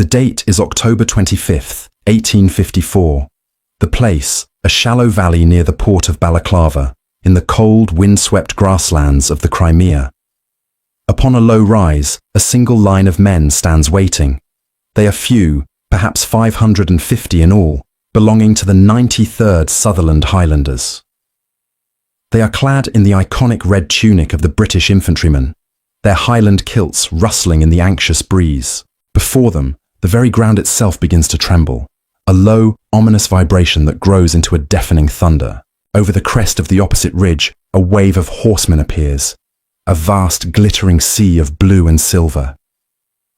The date is October 25th, 1854. The place, a shallow valley near the port of Balaclava, in the cold, wind-swept grasslands of the Crimea. Upon a low rise, a single line of men stands waiting. They are few, perhaps 550 in all, belonging to the 93rd Sutherland Highlanders. They are clad in the iconic red tunic of the British infantrymen, their Highland kilts rustling in the anxious breeze. Before them, the very ground itself begins to tremble, a low, ominous vibration that grows into a deafening thunder. Over the crest of the opposite ridge, a wave of horsemen appears, a vast glittering sea of blue and silver.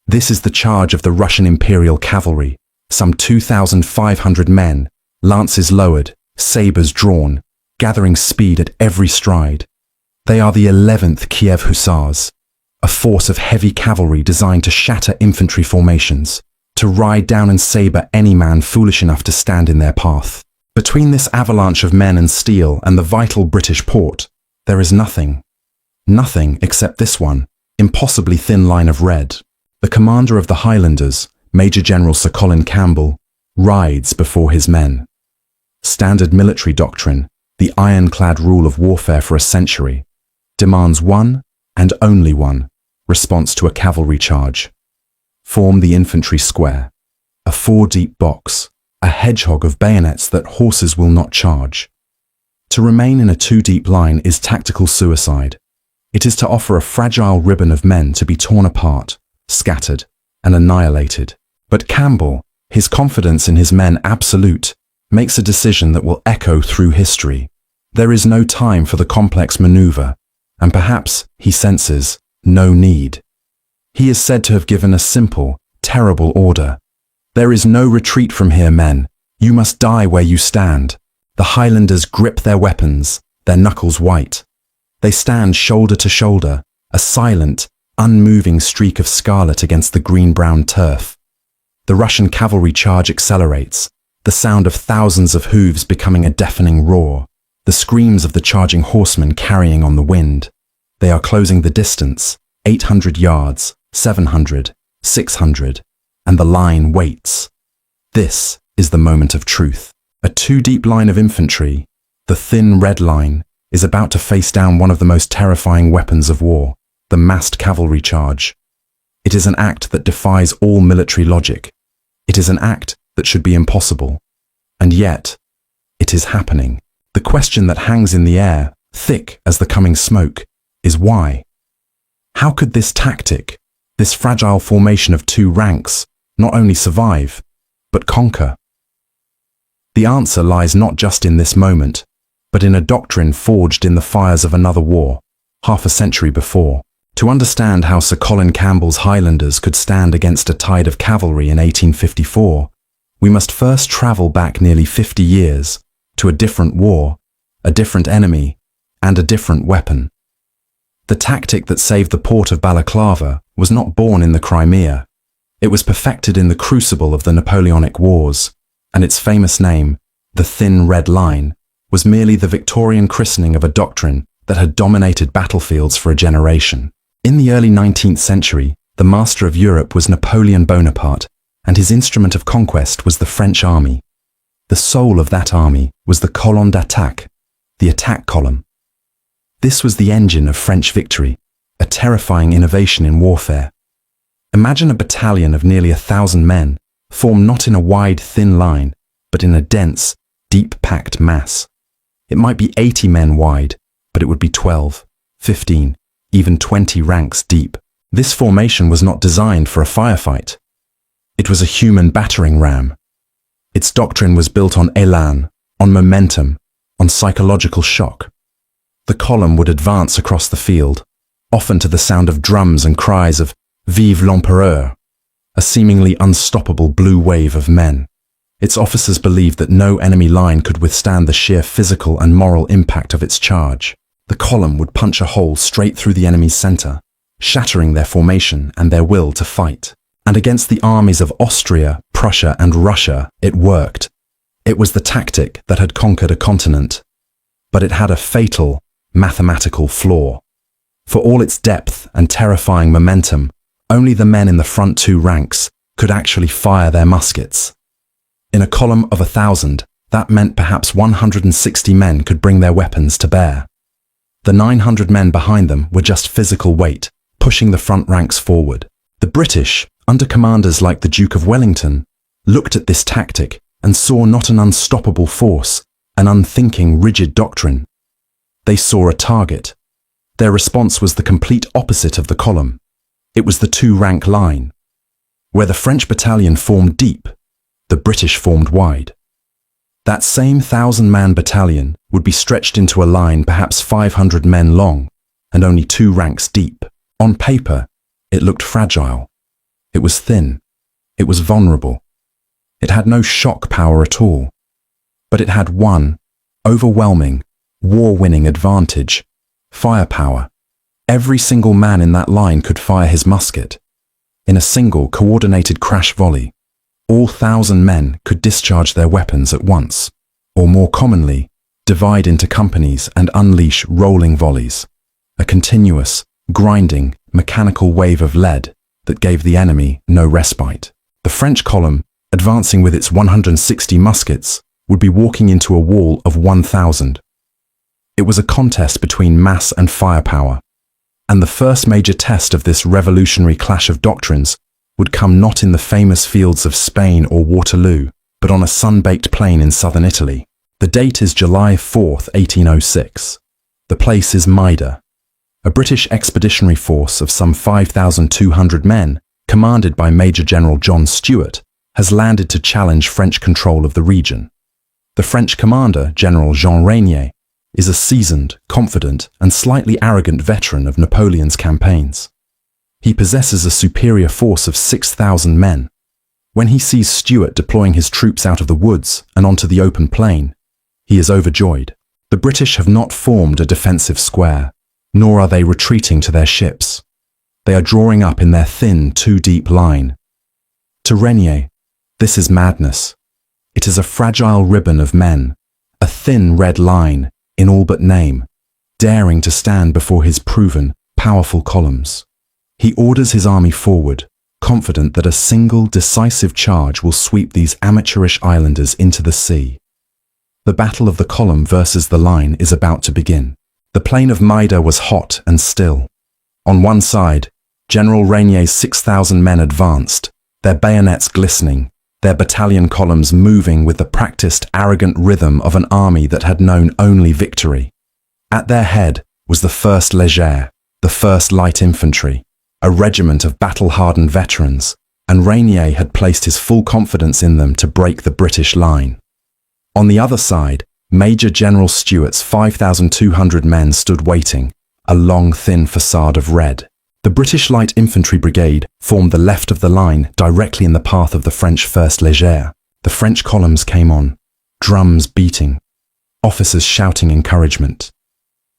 This is the charge of the Russian Imperial Cavalry, some 2,500 men, lances lowered, sabres drawn, gathering speed at every stride. They are the 11th Kiev Hussars, a force of heavy cavalry designed to shatter infantry formations, to ride down and sabre any man foolish enough to stand in their path. Between this avalanche of men and steel and the vital British port, there is nothing. Nothing except this one, impossibly thin line of red. The commander of the Highlanders, Major General Sir Colin Campbell, rides before his men. Standard military doctrine, the ironclad rule of warfare for a century, demands one, and only one, response to a cavalry charge. Form the infantry square, a 4-deep box, a hedgehog of bayonets that horses will not charge. To remain in a 2-deep line is tactical suicide. It is to offer a fragile ribbon of men to be torn apart, scattered, and annihilated. But Campbell, his confidence in his men absolute, makes a decision that will echo through history. There is no time for the complex maneuver, and perhaps, he senses, no need. He is said to have given a simple, terrible order. There is no retreat from here, men. You must die where you stand. The Highlanders grip their weapons, their knuckles white. They stand shoulder to shoulder, a silent, unmoving streak of scarlet against the green-brown turf. The Russian cavalry charge accelerates, the sound of thousands of hooves becoming a deafening roar, the screams of the charging horsemen carrying on the wind. They are closing the distance, 800 yards, 700, 600, and the line waits. This is the moment of truth. A 2-deep line of infantry, the thin red line, is about to face down one of the most terrifying weapons of war, the massed cavalry charge. It is an act that defies all military logic. It is an act that should be impossible. And yet, it is happening. The question that hangs in the air, thick as the coming smoke, is why? How could this tactic, this fragile formation of 2 ranks, not only survive, but conquer? The answer lies not just in this moment, but in a doctrine forged in the fires of another war, half a century before. To understand how Sir Colin Campbell's Highlanders could stand against a tide of cavalry in 1854, we must first travel back nearly 50 years to a different war, a different enemy, and a different weapon. The tactic that saved the port of Balaclava was not born in the Crimea. It was perfected in the crucible of the Napoleonic Wars, and its famous name, the Thin Red Line, was merely the Victorian christening of a doctrine that had dominated battlefields for a generation. In the early 19th century, the master of Europe was Napoleon Bonaparte, and his instrument of conquest was the French army. The soul of that army was the colonne d'attaque, the attack column. This was the engine of French victory, a terrifying innovation in warfare. Imagine a battalion of nearly 1,000 men, formed not in a wide, thin line, but in a dense, deep-packed mass. It might be 80 men wide, but it would be 12, 15, even 20 ranks deep. This formation was not designed for a firefight. It was a human battering ram. Its doctrine was built on élan, on momentum, on psychological shock. The column would advance across the field, often to the sound of drums and cries of "Vive l'Empereur," a seemingly unstoppable blue wave of men. Its officers believed that no enemy line could withstand the sheer physical and moral impact of its charge. The column would punch a hole straight through the enemy's center, shattering their formation and their will to fight. And against the armies of Austria, Prussia, and Russia, it worked. It was the tactic that had conquered a continent. But it had a fatal, mathematical flaw. For all its depth and terrifying momentum, only the men in the front 2 ranks, could actually fire their muskets. In a column of 1,000, that meant perhaps 160 men could bring their weapons to bear. The 900 men behind them were just physical weight, pushing the front ranks forward. The British, under commanders like the Duke of Wellington, looked at this tactic and saw not an unstoppable force, an unthinking, rigid doctrine. They saw a target. Their response was the complete opposite of the column. It was the two-rank line. Where the French battalion formed deep, the British formed wide. That same 1,000-man battalion would be stretched into a line perhaps 500 men long and only 2 ranks deep. On paper, it looked fragile. It was thin. It was vulnerable. It had no shock power at all. But it had one overwhelming, war-winning advantage: firepower. Every single man in that line could fire his musket. In a single, coordinated crash volley, all 1,000 men could discharge their weapons at once, or more commonly, divide into companies and unleash rolling volleys, a continuous, grinding, mechanical wave of lead that gave the enemy no respite. The French column, advancing with its 160 muskets, would be walking into a wall of 1,000. It was a contest between mass and firepower, and the first major test of this revolutionary clash of doctrines would come not in the famous fields of Spain or Waterloo, but on a sun-baked plain in southern Italy. The date is July 4th, 1806. The place is Maida. A British expeditionary force of some 5,200 men, commanded by Major General John Stuart, has landed to challenge French control of the region. The French commander, General Jean Reynier, is a seasoned, confident, and slightly arrogant veteran of Napoleon's campaigns. He possesses a superior force of 6,000 men. When he sees Stuart deploying his troops out of the woods and onto the open plain, he is overjoyed. The British have not formed a defensive square, nor are they retreating to their ships. They are drawing up in their thin, too-deep line. To Reynier, this is madness. It is a fragile ribbon of men, a thin red line, in all but name, daring to stand before his proven, powerful columns. He orders his army forward, confident that a single decisive charge will sweep these amateurish islanders into the sea. The battle of the column versus the line is about to begin. The plain of Maida was hot and still. On one side, General Reynier's 6,000 men advanced, their bayonets glistening, their battalion columns moving with the practiced, arrogant rhythm of an army that had known only victory. At their head was the 1st Légère, the 1st Light Infantry, a regiment of battle-hardened veterans, and Reynier had placed his full confidence in them to break the British line. On the other side, Major General Stuart's 5,200 men stood waiting, a long, thin facade of red. The British Light Infantry Brigade formed the left of the line directly in the path of the French 1st Légère. The French columns came on, drums beating, officers shouting encouragement.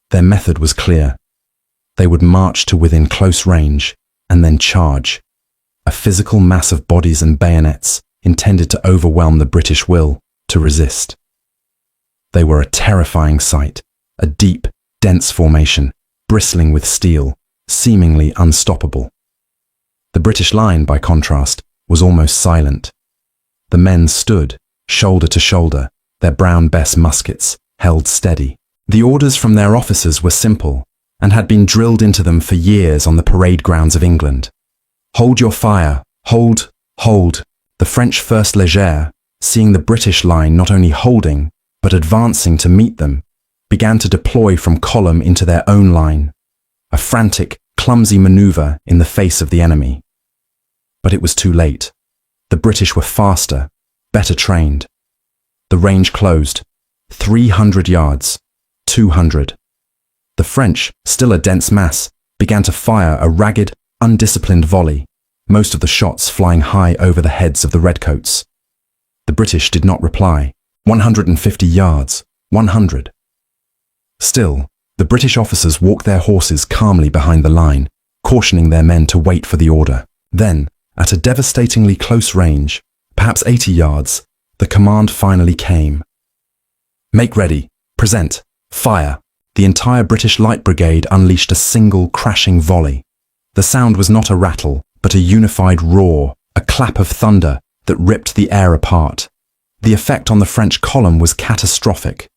Their method was clear. They would march to within close range and then charge, a physical mass of bodies and bayonets intended to overwhelm the British will to resist. They were a terrifying sight, a deep, dense formation, bristling with steel, seemingly unstoppable. The British line, by contrast, was almost silent. The men stood, shoulder to shoulder, their brown Bess muskets held steady. The orders from their officers were simple and had been drilled into them for years on the parade grounds of England. Hold your fire, hold, hold. The French 1st Légère, seeing the British line not only holding, but advancing to meet them, began to deploy from column into their own line, a frantic, clumsy maneuver in the face of the enemy. But it was too late. The British were faster, better trained. The range closed. 300 yards. 200. The French, still a dense mass, began to fire a ragged, undisciplined volley, most of the shots flying high over the heads of the redcoats. The British did not reply. 150 yards. 100. Still, the British officers walked their horses calmly behind the line, cautioning their men to wait for the order. Then, at a devastatingly close range, perhaps 80 yards, the command finally came. Make ready. Present. Fire. The entire British Light Brigade unleashed a single crashing volley. The sound was not a rattle, but a unified roar, a clap of thunder that ripped the air apart. The effect on the French column was catastrophic.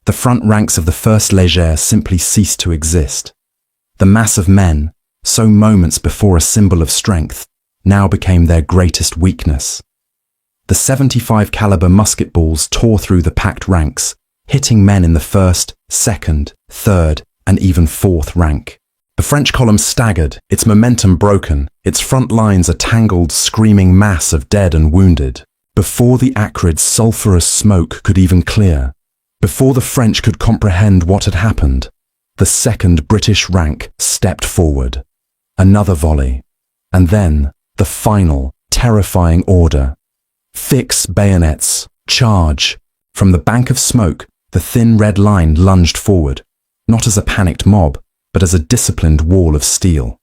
The front ranks of the 1st Légère simply ceased to exist. The mass of men, so moments before a symbol of strength, now became their greatest weakness. The 75 caliber musket balls tore through the packed ranks, hitting men in the 1st, 2nd, 3rd, and even 4th rank. The French column staggered, its momentum broken, its front lines a tangled, screaming mass of dead and wounded. Before the acrid, sulphurous smoke could even clear, before the French could comprehend what had happened, the 2nd British rank stepped forward. Another volley, and then the final, terrifying order. Fix bayonets, charge. From the bank of smoke, the thin red line lunged forward, not as a panicked mob, but as a disciplined wall of steel.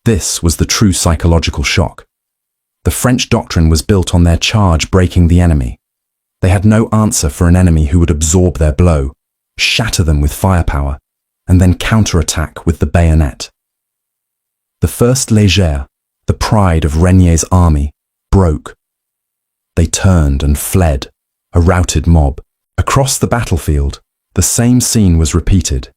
This was the true psychological shock. The French doctrine was built on their charge breaking the enemy. They had no answer for an enemy who would absorb their blow, shatter them with firepower, and then counterattack with the bayonet. The 1st Légère, the pride of Regnier's army, broke. They turned and fled, a routed mob. Across the battlefield, the same scene was repeated.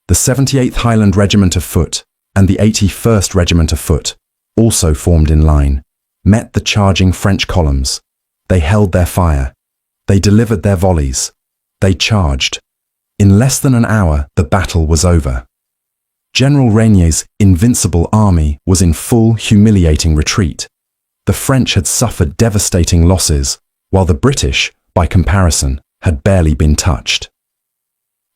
The 78th Highland Regiment of Foot and the 81st Regiment of Foot, also formed in line, met the charging French columns. They held their fire. They delivered their volleys. They charged. In less than an hour, the battle was over. General Regnier's invincible army was in full, humiliating retreat. The French had suffered devastating losses, while the British, by comparison, had barely been touched.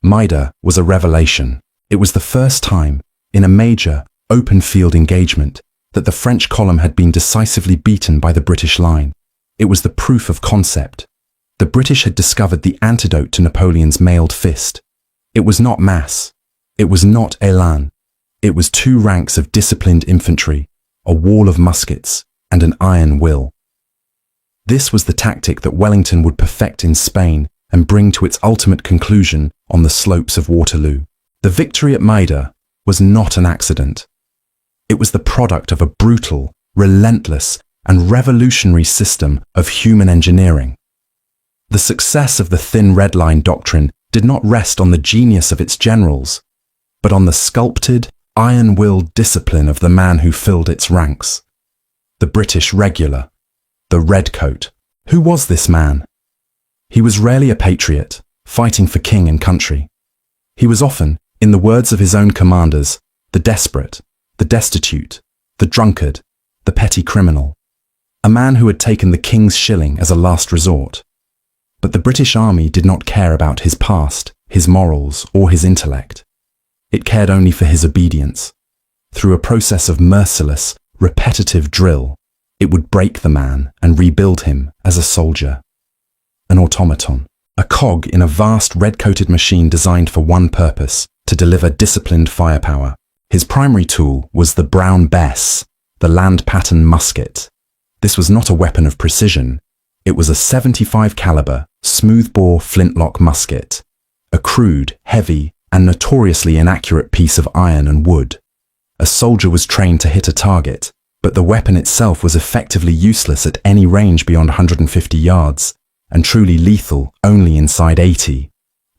Maida was a revelation. It was the first time, in a major, open-field engagement, that the French column had been decisively beaten by the British line. It was the proof of concept. The British had discovered the antidote to Napoleon's mailed fist. It was not mass. It was not élan. It was 2 ranks of disciplined infantry, a wall of muskets, and an iron will. This was the tactic that Wellington would perfect in Spain and bring to its ultimate conclusion on the slopes of Waterloo. The victory at Maida was not an accident. It was the product of a brutal, relentless, and revolutionary system of human engineering. The success of the thin red line doctrine did not rest on the genius of its generals, but on the sculpted, iron-willed discipline of the man who filled its ranks. The British regular, the redcoat. Who was this man? He was rarely a patriot, fighting for king and country. He was often, in the words of his own commanders, the desperate, the destitute, the drunkard, the petty criminal. A man who had taken the king's shilling as a last resort. But the British Army did not care about his past, his morals, or his intellect. It cared only for his obedience. Through a process of merciless, repetitive drill, it would break the man and rebuild him as a soldier. An automaton, a cog in a vast red-coated machine designed for one purpose, to deliver disciplined firepower. His primary tool was the Brown Bess, the land-pattern musket. This was not a weapon of precision. It was a 75 caliber, smooth-bore flintlock musket, a crude, heavy, and notoriously inaccurate piece of iron and wood. A soldier was trained to hit a target, but the weapon itself was effectively useless at any range beyond 150 yards, and truly lethal only inside 80.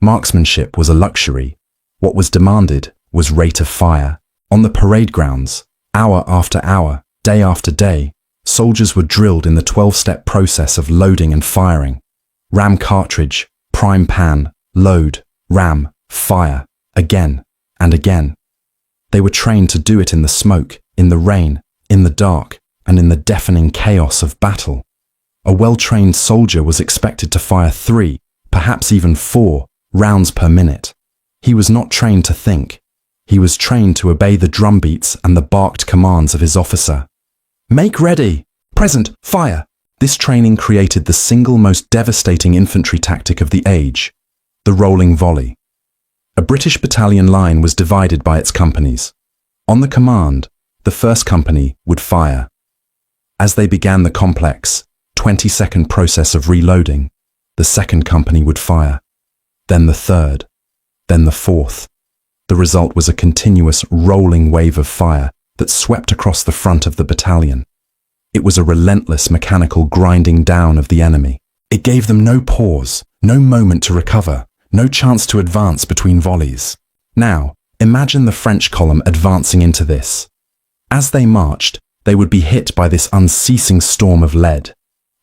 Marksmanship was a luxury. What was demanded was rate of fire. On the parade grounds, hour after hour, day after day, soldiers were drilled in the 12-step process of loading and firing. Ram cartridge, prime pan, load, ram, fire, again and again. They were trained to do it in the smoke, in the rain, in the dark, and in the deafening chaos of battle. A well-trained soldier was expected to fire 3, perhaps even 4, rounds per minute. He was not trained to think. He was trained to obey the drumbeats and the barked commands of his officer. Make ready! Present! Fire! This training created the single most devastating infantry tactic of the age, the rolling volley. A British battalion line was divided by its companies. On the command, the first company would fire. As they began the complex, 20-second process of reloading, the second company would fire. Then the third. Then the fourth. The result was a continuous rolling wave of fire that swept across the front of the battalion. It was a relentless mechanical grinding down of the enemy. It gave them no pause, no moment to recover, no chance to advance between volleys. Now, imagine the French column advancing into this. As they marched, they would be hit by this unceasing storm of lead.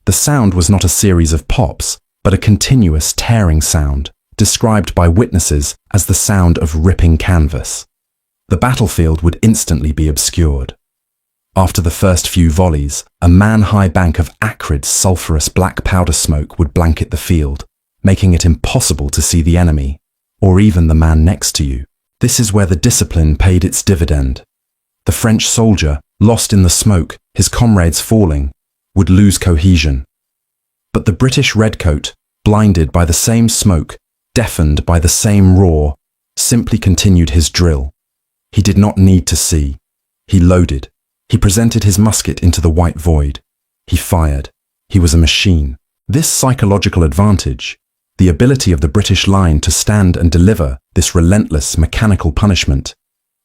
The sound was not a series of pops, but a continuous tearing sound, described by witnesses as the sound of ripping canvas. The battlefield would instantly be obscured. After the first few volleys, a man-high bank of acrid, sulphurous black powder smoke would blanket the field, making it impossible to see the enemy, or even the man next to you. This is where the discipline paid its dividend. The French soldier, lost in the smoke, his comrades falling, would lose cohesion. But the British redcoat, blinded by the same smoke, deafened by the same roar, simply continued his drill. He did not need to see. He loaded. He presented his musket into the white void. He fired. He was a machine. This psychological advantage, the ability of the British line to stand and deliver this relentless mechanical punishment,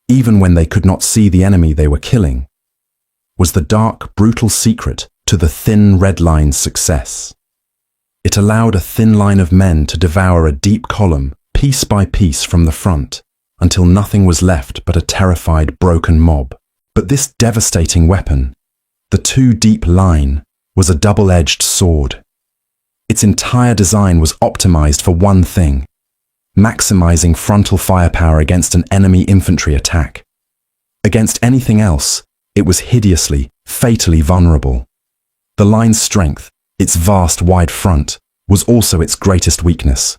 even when they could not see the enemy they were killing, was the dark, brutal secret to the thin red line's success. It allowed a thin line of men to devour a deep column, piece by piece from the front, until nothing was left but a terrified, broken mob. But this devastating weapon, the too-deep line, was a double-edged sword. Its entire design was optimized for one thing: maximizing frontal firepower against an enemy infantry attack. Against anything else, it was hideously, fatally vulnerable. The line's strength, its vast wide front, was also its greatest weakness.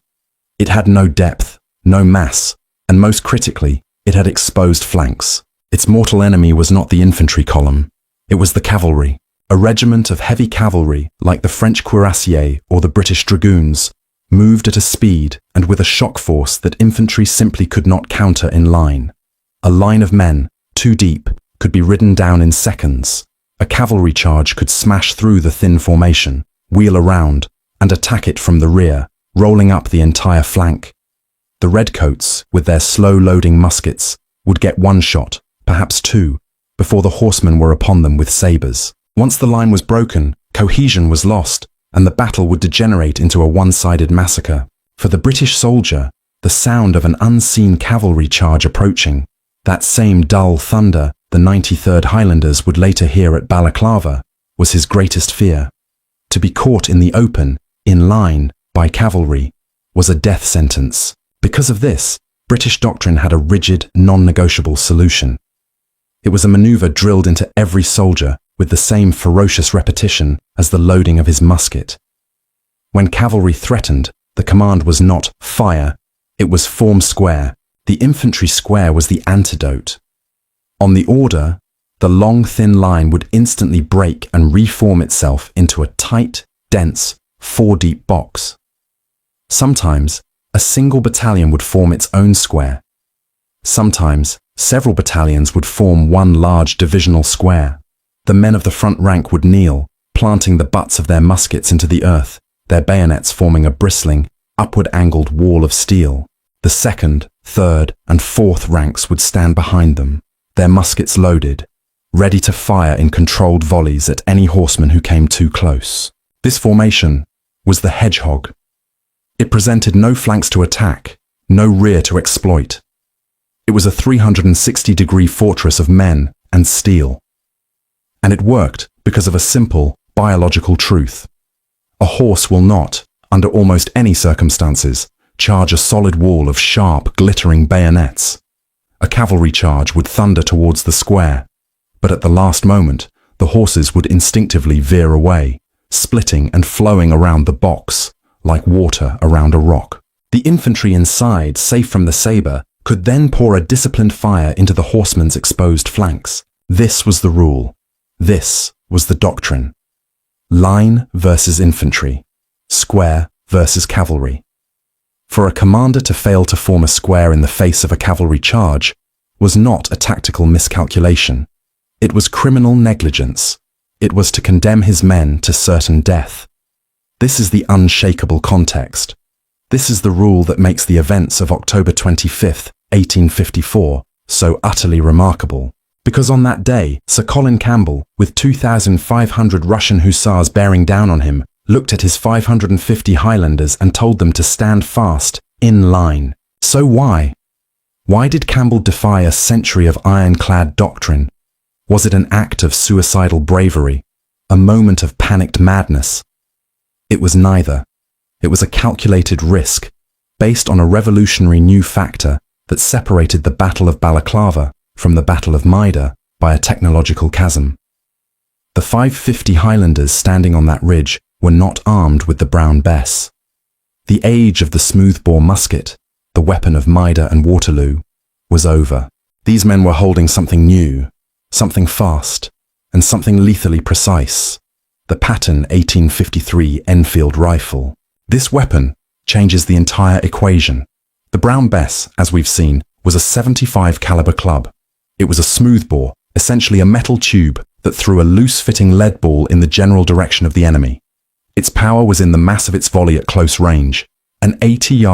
It had no depth, no mass, and most critically, it had exposed flanks. Its mortal enemy was not the infantry column, it was the cavalry. A regiment of heavy cavalry, like the French cuirassiers or the British dragoons, moved at a speed and with a shock force that infantry simply could not counter in line. A line of men, too deep, could be ridden down in seconds. A cavalry charge could smash through the thin formation, wheel around, and attack it from the rear, rolling up the entire flank. The redcoats, with their slow-loading muskets, would get one shot, perhaps two, before the horsemen were upon them with sabres. Once the line was broken, cohesion was lost, and the battle would degenerate into a one-sided massacre. For the British soldier, the sound of an unseen cavalry charge approaching, that same dull thunder the 93rd Highlanders would later hear at Balaclava, was his greatest fear. To be caught in the open, in line, by cavalry, was a death sentence. Because of this, British doctrine had a rigid, non-negotiable solution. It was a maneuver drilled into every soldier with the same ferocious repetition as the loading of his musket. When cavalry threatened, the command was not fire, it was form square. The infantry square was the antidote. On the order, the long thin line would instantly break and reform itself into a tight, dense, four-deep box. Sometimes, a single battalion would form its own square. Sometimes, several battalions would form one large divisional square. The men of the front rank would kneel, planting the butts of their muskets into the earth, their bayonets forming a bristling, upward-angled wall of steel. The second, third, and fourth ranks would stand behind them, their muskets loaded, ready to fire in controlled volleys at any horseman who came too close. This formation was the hedgehog. It presented no flanks to attack, no rear to exploit. It was a 360-degree fortress of men and steel. And it worked because of a simple, biological truth. A horse will not, under almost any circumstances, charge a solid wall of sharp, glittering bayonets. A cavalry charge would thunder towards the square, but at the last moment, the horses would instinctively veer away, splitting and flowing around the box, like water around a rock. The infantry inside, safe from the sabre, could then pour a disciplined fire into the horsemen's exposed flanks. This was the rule. This was the doctrine. Line versus infantry. Square versus cavalry. For a commander to fail to form a square in the face of a cavalry charge was not a tactical miscalculation. It was criminal negligence. It was to condemn his men to certain death. This is the unshakable context. This is the rule that makes the events of October 25th, 1854, so utterly remarkable. Because on that day, Sir Colin Campbell, with 2,500 Russian hussars bearing down on him, looked at his 550 Highlanders and told them to stand fast, in line. So why? Why did Campbell defy a century of ironclad doctrine? Was it an act of suicidal bravery? A moment of panicked madness? It was neither. It was a calculated risk, based on a revolutionary new factor that separated the Battle of Balaclava from the Battle of Maida by a technological chasm. The 550 Highlanders standing on that ridge were not armed with the Brown Bess. The age of the smoothbore musket, the weapon of Maida and Waterloo, was over. These men were holding something new, something fast, and something lethally precise: the Patton 1853 Enfield rifle. This weapon changes the entire equation. The Brown Bess, as we've seen, was a 75 caliber club. It was a smoothbore, essentially a metal tube that threw a loose-fitting lead ball in the general direction of the enemy. Its power was in the mass of its volley at close range, an 80-yard